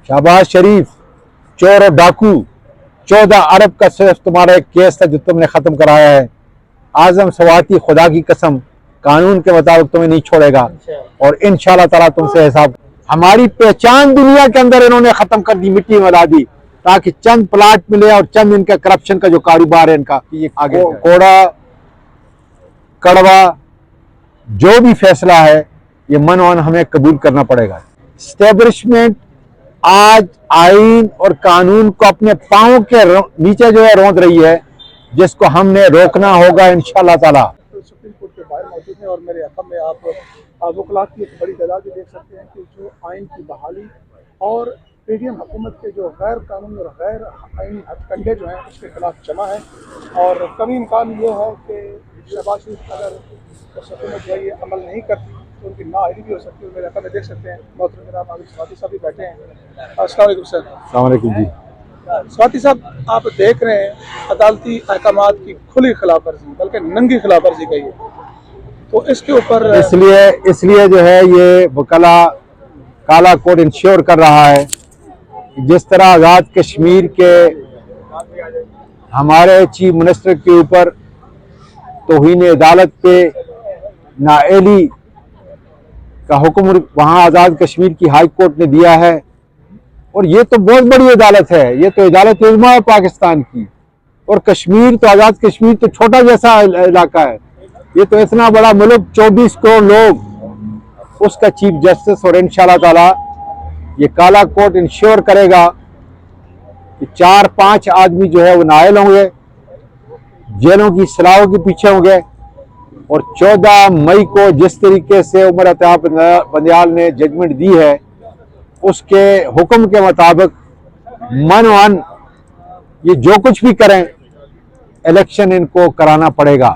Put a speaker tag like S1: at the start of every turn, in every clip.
S1: शहबाज शरीफ चोर और डाकू, 14 अरब का सिर्फ तुम्हारा एक केस था जो तुमने खत्म कराया है। आजम सवाती खुदा की कसम कानून के मुताबिक तुम्हें नहीं छोड़ेगा और इंशाल्लाह ताला तुमसे हिसाब। हमारी पहचान दुनिया के अंदर इन्होंने खत्म कर दी, मिट्टी में मिला दी, ताकि चंद प्लाट मिले और चंद इनका करप्शन का जो कारोबार है इनका ये आगे कोड़ा कड़वा जो भी फैसला है ये मनोन हमें कबूल करना पड़ेगा। एस्टेब्लिशमेंट आज आइन और कानून को अपने पांव के नीचे जो है रौंद रही है, जिसको हमने रोकना होगा इंशाल्लाह ताला।
S2: सुप्रीम कोर्ट के बाहर मौजूद हैं और मेरे अखम में आप वकला की एक बड़ी तादाद देख सकते हैं कि जो आइन की बहाली और पीडीएम हुकूमत के जो गैर कानूनी और गैर आइनी हथकंडे जो हैं उसके खिलाफ जमा है। और कभी इम्कान ये है कि शहबाज शरीफ अगर हुकूमत जो है ये अमल नहीं करती तो उनकी नाअहली भी हो सकती है। मेरे अखम में देख सकते हैं मोहतरम जनाब आबिद स्वाति साहब भी बैठे हैं। अस्सलाम वालेकुम सर।
S1: अस्सलाम वालेकुम जी।
S2: स्वाति साहब, आप देख रहे हैं अदालती अहकामात की खुली खिलाफ वर्जी बल्कि नंगी खिलाफ वर्जी गई है, तो इसके ऊपर
S1: इसलिए जो है ये वकला काला कोड इंश्योर कर रहा है कि जिस तरह आज़ाद कश्मीर के हमारे चीफ मिनिस्टर के ऊपर तौहीन अदालत पे नाअहली का हुक्म वहाँ आज़ाद कश्मीर की हाई कोर्ट ने दिया है, और ये तो बहुत बड़ी अदालत है, ये तो अदालत उज़्मा है पाकिस्तान की, और कश्मीर तो आज़ाद कश्मीर तो छोटा जैसा इलाका है, ये तो इतना बड़ा मुल्क 24 करोड़ लोग, उसका चीफ जस्टिस। और इंशाल्लाह ताला ये काला कोर्ट इंश्योर करेगा कि 4-5 आदमी जो है वो नाअहल होंगे, जेलों की सलाहों के पीछे होंगे, और 14 मई को जिस तरीके से उमर अता बंदियाल ने जजमेंट दी है उसके हुक्म के मुताबिक मनोअन ये जो कुछ भी करें इलेक्शन इनको कराना पड़ेगा।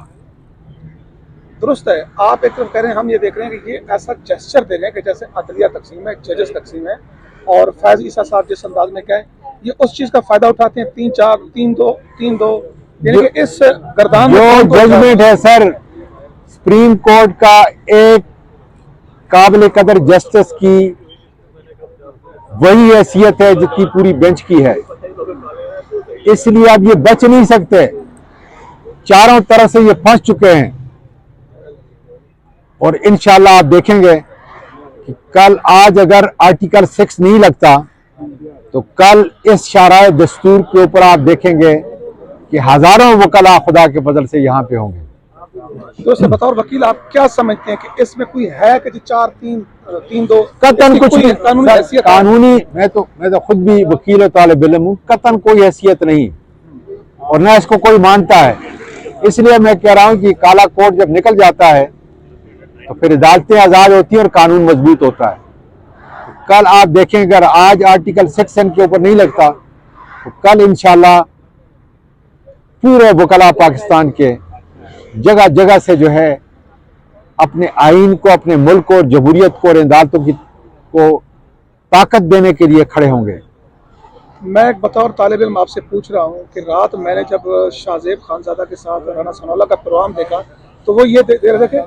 S2: दुरुस्त है, आप एक तरफ कह रहे हैं, हम ये देख रहे हैं कि ये ऐसा जेस्चर दे रहे हैं कि जैसे अदलिया तकसीम है, जजेस तकसीम है, और फैज ईसा साहब जिस अंदाज में कहें ये उस चीज का फायदा उठाते हैं 3-4-3-2 यानी कि इस गर्दान
S1: जो जजमेंट है सर सुप्रीम कोर्ट का एक काबिल कदर जस्टिस की वही हैसियत है जितनी पूरी बेंच की है, इसलिए अब ये बच नहीं सकते, चारों तरफ से ये फंस चुके हैं। और इंशाल्लाह आप देखेंगे कि कल आज अगर आर्टिकल 6 नहीं लगता तो कल इस शराय दस्तूर के ऊपर आप देखेंगे कि हजारों वकला खुदा के फजल से यहाँ पे होंगे।
S2: दोस्तों, बतौर वकील आप क्या समझते हैं कि इसमें कोई है कि 4-3-2
S1: कतन कुछ कानूनी मैं तो खुद भी वकील और तालिब इल्म हूँ, कतन कोई हैसियत नहीं और न इसको कोई मानता है। इसलिए मैं कह रहा हूँ कि काला कोर्ट जब निकल जाता है तो फिर अदालतें आज़ाद होती हैं और कानून मजबूत होता है। कल आप देखें अगर आज आर्टिकल 6 के ऊपर नहीं लगता तो कल इंशाल्लाह पूरे वकला पाकिस्तान के जगह जगह से जो है अपने आइन को, अपने मुल्क को, जमहूरियत को और अदालतों को ताकत देने के लिए खड़े होंगे।
S2: मैं एक बतौर तालिब इल्म आपसे पूछ रहा हूँ कि रात मैंने जब शाहजेब खानजादा के साथ राना सनाउल्लाह का प्रोग्राम देखा तो वो ये दे रहे थे कि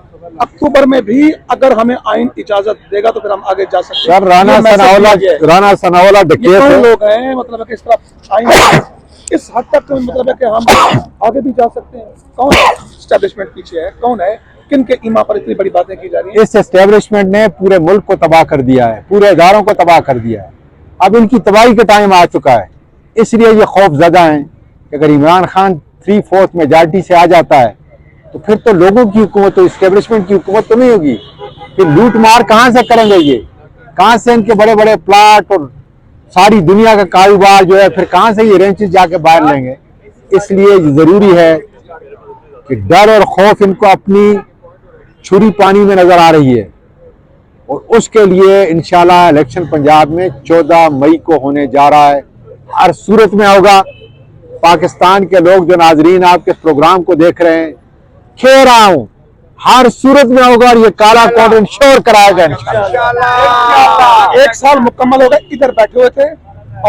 S2: अक्टूबर में भी अगर हमें आइन इजाजत देगा तो फिर हम आगे जा सकते हैं।
S1: सर राना सनाउल्लाह डकैत
S2: लोग हैं, मतलब कि इस तरह आइन इस हद तक मतलब है कि हम आगे भी जा सकते हैं। कौन एस्टेब्लिशमेंट पीछे है, कौन है, किन के ईमा पर इतनी बड़ी बातें की जा रही है?
S1: इस एस्टेब्लिशमेंट ने पूरे मुल्क को तबाह कर दिया है, पूरे इदारों को तबाह कर दिया है। अब इनकी तबाही का टाइम आ चुका है, इसलिए ये खौफ ज़दा हैं कि अगर इमरान खान 3/4 मेजॉरिटी से आ जाता है तो फिर तो लोगों की हुकूमत, तो एस्टेब्लिशमेंट की हुकूमत तो नहीं होगी। फिर लूट मार कहाँ से करेंगे, ये कहाँ से इनके बड़े बड़े प्लाट और सारी दुनिया का कारोबार जो है फिर कहाँ से ये रेंचेस जाके बाहर लेंगे। इसलिए ज़रूरी है कि डर और खौफ इनको अपनी छुरी पानी में नज़र आ रही है, और उसके लिए इंशाल्लाह इलेक्शन पंजाब में 14 मई को होने जा रहा है। हर सूरत में होगा। पाकिस्तान के लोग जो नाजरीन आपके प्रोग्राम को देख रहे हैं, कह रहा हूँ हर सूरत में होगा और ये काला कोड इंश्योर कराएगा इंशाल्लाह।
S2: 1 साल मुकम्मल हो गए, इधर बैठे हुए थे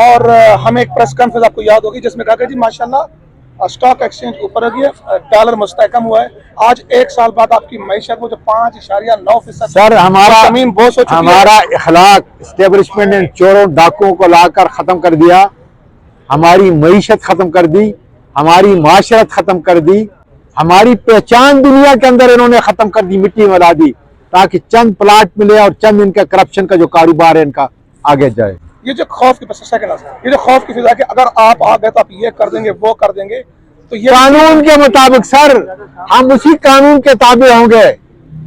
S2: और हमें एक प्रेस कॉन्फ्रेंस आपको याद होगी जिसमें कहा कि जी माशाल्लाह स्टॉक एक्सचेंज ऊपर गया, डॉलर मुस्तहकम हुआ है। आज एक साल बाद आपकी मईशत वो जो 5.9%
S1: सर हमारा
S2: जमीन बोझ हो चुकी है।
S1: हमारा इखलाक स्टेब्लिशमेंट ने चोरों डाकुओं को लाकर ख़त्म कर दिया, हमारी मईशत ख़त्म कर दी, हमारी माशरत ख़त्म कर दी, हमारी पहचान दुनिया के अंदर इन्होंने ख़त्म कर दी, मिट्टी में मिला दी, ताकि चंद प्लाट मिले और चंद इनका करप्शन का जो कारोबार है इनका आगे जाए।
S2: ये जो खौफ की ये जो खौफ की फिजा कि अगर आप आ गए तो आप ये कर देंगे वो कर देंगे, तो ये
S1: कानून के मुताबिक सर हम उसी कानून के ताबे होंगे।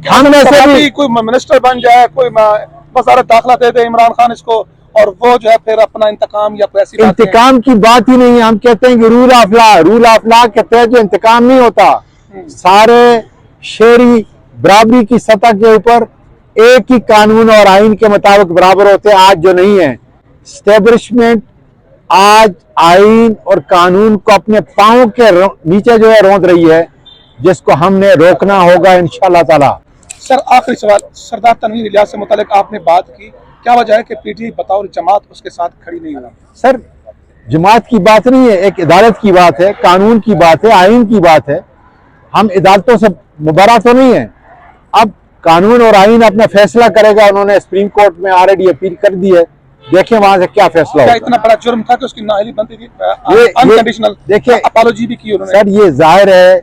S1: हम में से भी
S2: कोई मिनिस्टर बन जाए, कोई वजारत दाखिला दे दे इमरान खान इसको, और वो जो है फिर अपना इंतकाम या कोई ऐसी बात
S1: इंतकाम की बात ही नहीं है। हम कहते हैं कि रूल ऑफ लॉ के तहत जो इंतकाम नहीं होता, सारे शहरी बराबरी की सतह के ऊपर एक ही कानून और आइन के मुताबिक बराबर होते हैं। आज जो नहीं है, स्टेब्लिशमेंट आज आइन और कानून को अपने पांव के नीचे जो है रोंद रही है, जिसको हमने रोकना होगा इंशाअल्लाह ताला।
S2: सर आखिरी सवाल, सरदार तनवीर इलियास से मुतालिक आपने बात की, क्या वजह है कि पीटीआई बतौर जमात उसके साथ खड़ी नहीं हुआ?
S1: सर जमात की बात नहीं है, एक अदालत की बात है, कानून की बात है, आइन की बात है। हम अदालतों से मुबर्रा तो नहीं है। अब कानून और आइन अपना फैसला करेगा। उन्होंने सुप्रीम कोर्ट में ऑलरेडी अपील कर दी है, देखें वहां से क्या फैसला
S2: क्या
S1: होगा।
S2: इतना बड़ा जुर्म था कि उसकी नाअहली बनती थी?
S1: ये
S2: अनकंडीशनल
S1: देखिए
S2: अपॉलॉजी भी की उन्होंने।
S1: सर, ये जाहिर है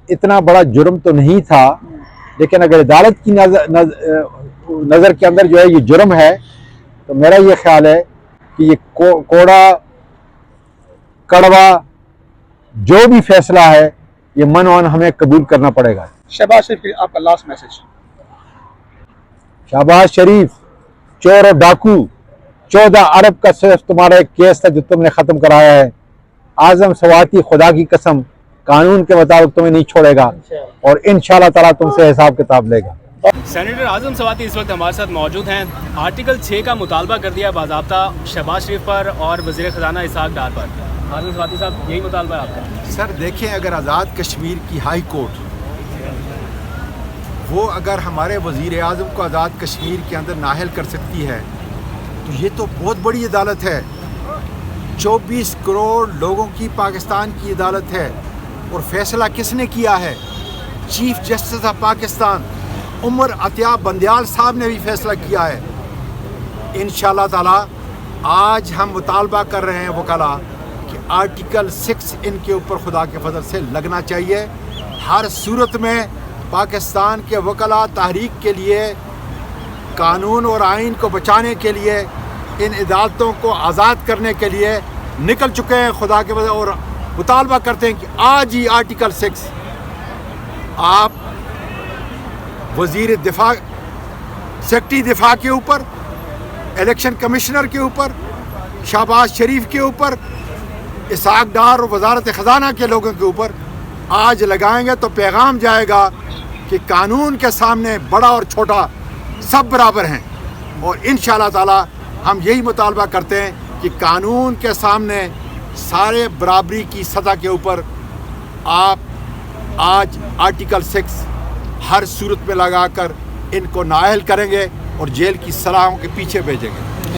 S1: इतना बड़ा जुर्म तो नहीं था, लेकिन अगर अदालत की नजर के अंदर जो है ये जुर्म है, तो मेरा ये ख्याल है कि ये कोड़ा कड़वा जो भी फैसला है ये मनोन हमें कबूल करना पड़ेगा।
S2: शहबाज शरीफ के आपका लास्ट मैसेज।
S1: शहबाज शरीफ चोर और डाकू, 14 अरब का सिर्फ तुम्हारा एक केस था जो तुमने खत्म कराया है। आजम सवाती खुदा की कसम कानून के मुताबिक तुम्हें नहीं छोड़ेगा और इंशाअल्लाह ताला तुमसे हिसाब किताब लेगा।
S3: सेनेटर आजम सवाती इस वक्त हमारे साथ मौजूद हैं। आर्टिकल 6 का मुतालबा कर दिया बाज़ाब्ता शहबाज शरीफ पर और वज़ीर ख़ज़ाना इसहाक़ डार पर। आजम सवाती साहब, यही मुतालबा है आपका?
S4: सर देखें, अगर आज़ाद कश्मीर की हाई कोर्ट वो अगर हमारे वज़ीर आज़म को आज़ाद कश्मीर के अंदर नाअहल कर सकती है, तो ये तो बहुत बड़ी अदालत है। 24 करोड़ लोगों की पाकिस्तान की अदालत है। और फैसला किसने किया है? Chief justice of Pakistan Umar Ata Bandial sahab ने भी फैसला किया है। इंशाअल्लाह ताला आज हम मुतालबा कर रहे हैं वकला कि आर्टिकल 6 इनके ऊपर खुदा के फजल से लगना चाहिए। हर सूरत में पाकिस्तान के वकला तहरीक के लिए, कानून और आइन को बचाने के लिए, इन अदालतों को आज़ाद करने के लिए निकल चुके हैं खुदा के वजह, और मुतालबा करते हैं कि आज ही आर्टिकल 6 आप वज़ीर दिफा, सेक्रेटरी दिफा के ऊपर, इलेक्शन कमिश्नर के ऊपर, शहबाज शरीफ के ऊपर, इसहाक़ डार और वज़ारत ख़ज़ाना के लोगों के ऊपर आज लगाएंगे तो पैगाम जाएगा कि कानून के सामने बड़ा और छोटा सब बराबर हैं। और इंशाअल्लाह ताला हम यही मुतालबा करते हैं कि कानून के सामने सारे बराबरी की सतह के ऊपर आप आज आर्टिकल 6 हर सूरत में लगाकर इनको नाअहल करेंगे और जेल की सलाहों के पीछे भेजेंगे।